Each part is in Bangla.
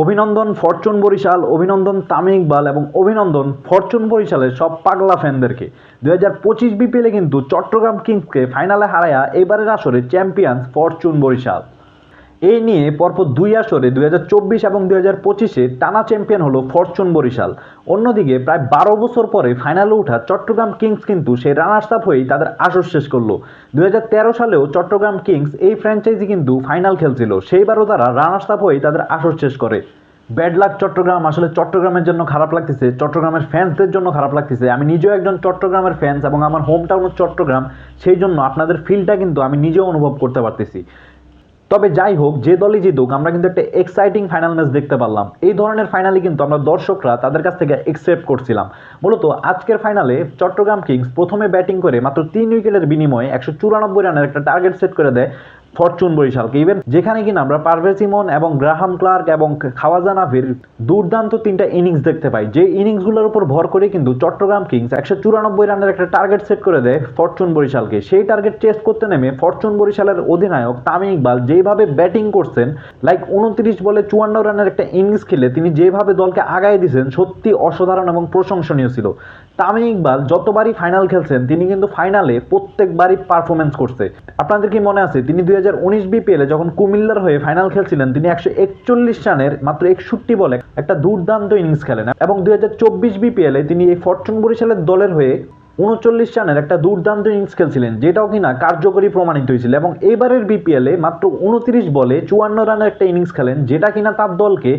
অভিনন্দন ফরচুন বরিশাল, অভিনন্দন তামিম ইকবাল এবং অভিনন্দন ফরচুন বরিশালের সব পাগলা ফ্যানদেরকে। 2025 বিপিএলে কিন্তু চট্টগ্রাম কিংসকে ফাইনালে হারায়া এবারের আসরে চ্যাম্পিয়ন্স ফরচুন বরিশাল। এই নিয়ে পরপর দুই আসরে 2024 এবং 2025-এ টানা চ্যাম্পিয়ন হলো ফরচুন বরিশাল। অন্যদিকে প্রায় 12 বছর পরে ফাইনালে ওঠা চট্টগ্রাম কিংস কিন্তু সেই রানার্স আপ হয়েই তাদের আসর শেষ করলো। 2013 সালেও চট্টগ্রাম কিংস এই ফ্র্যাঞ্চাইজি কিন্তু ফাইনাল খেলছিল, সেইবারও তারা রানার্স আপ হয়েই তাদের আসর শেষ করে। ব্যাড লাক চট্টগ্রাম, আসলে চট্টগ্রামের জন্য খারাপ লাগতেছে, চট্টগ্রামের ফ্যান্সদের জন্য খারাপ লাগতেছে। আমি নিজেও একজন চট্টগ্রামের ফ্যান্স এবং আমার হোম টাউন চট্টগ্রাম, সেই জন্য আপনাদের ফিলটা কিন্তু আমি নিজেও অনুভব করতে পারতেছি। তবে যাই হোক, যে দলই জিতুক, আমরা কিন্তু একটা এক্সাইটিং ফাইনাল ম্যাচ দেখতে পারলাম। এই ধরনের ফাইনালে কিন্তু আমরা দর্শকরা তাদের কাছ থেকে এক্সপেক্ট করছিলাম। মূলত আজকের ফাইনালে চট্টগ্রাম কিংস প্রথমে ব্যাটিং করে মাত্র 3 উইকেটের বিনিময়ে 194 রানের একটা টার্গেট সেট করে দেয় ফরচুন বরিশালকে। ইভেন যেখানে কিনা আমরা পারভেজ ইমন এবং গ্রাহাম ক্লার্ক এবং খাওয়াজা নাফির দুর্দান্ত 3টা ইনিংস দেখতে পাই, যে ইনিংসগুলোর উপর ভর করে কিন্তু চট্টগ্রাম কিংস 194 রানের একটা টার্গেট সেট করে দেয় ফরচুন বরিশালকে। সেই টার্গেট চেস করতে নেমে ফরচুন বরিশালের অধিনায়ক তামিম ইকবাল যেভাবে ব্যাটিং করছেন, লাইক 29 বলে 54 রানের একটা ইনিংস খেলে তিনি যেভাবে দলকে আগায় দিয়েছেন, সত্যি অসাধারণ এবং প্রশংসনীয় ছিল। তামিম ইকবাল যতবারই ফাইনাল খেলছেন তিনি কিন্তু ফাইনালে প্রত্যেকবারই পারফরমেন্স করছে। আপনাদের কি মনে আছে, তিনি 2019 বিপিএলে যখন কুমিল্লার হয়ে ফাইনাল খেলছিলেন, তিনি 141 রানের মাত্র 61 বলে একটা দুর্দান্ত ইনিংস খেলেন। এবং 2024 বিপিএলে তিনি এই ফরচুন বরিশালের দলের হয়ে 39 রানের একটা দুর্দান্ত ইনিংস খেলছিলেন, যেটাও কিনা কার্যকরী প্রমাণিত হয়েছিল। এবং এবারের বিপিএলে মাত্র 29 বলে 54 রানের একটা ইনিংস খেলেন, যেটা কিনা তার দলকে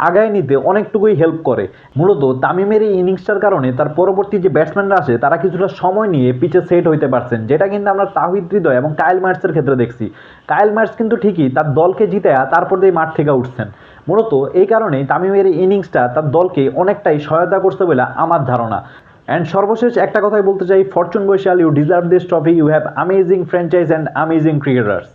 আগায় নিতে অনেকটুকুই হেল্প করে। মূলত তামিমের এই ইনিংসটার কারণে তার পরবর্তী যে ব্যাটসম্যানরা আসে তারা কিছুটা সময় নিয়ে পিচে সেট হইতে পারছেন, যেটা কিন্তু আমরা তাহিদ হৃদয় এবং কায়েল মার্টসের ক্ষেত্রে দেখছি। কায়েল মার্টস কিন্তু ঠিকই তার দলকে জিতায়া তারপর দিয়ে মাঠ থেকে উঠছেন। মূলত এই কারণেই তামিমের এই ইনিংসটা তার দলকে অনেকটাই সহায়তা করছে বলে আমার ধারণা। অ্যান্ড সর্বশেষ একটা কথাই বলতে চাই, Fortune Barishal, you deserve this trophy, you have amazing franchise and amazing cricketers.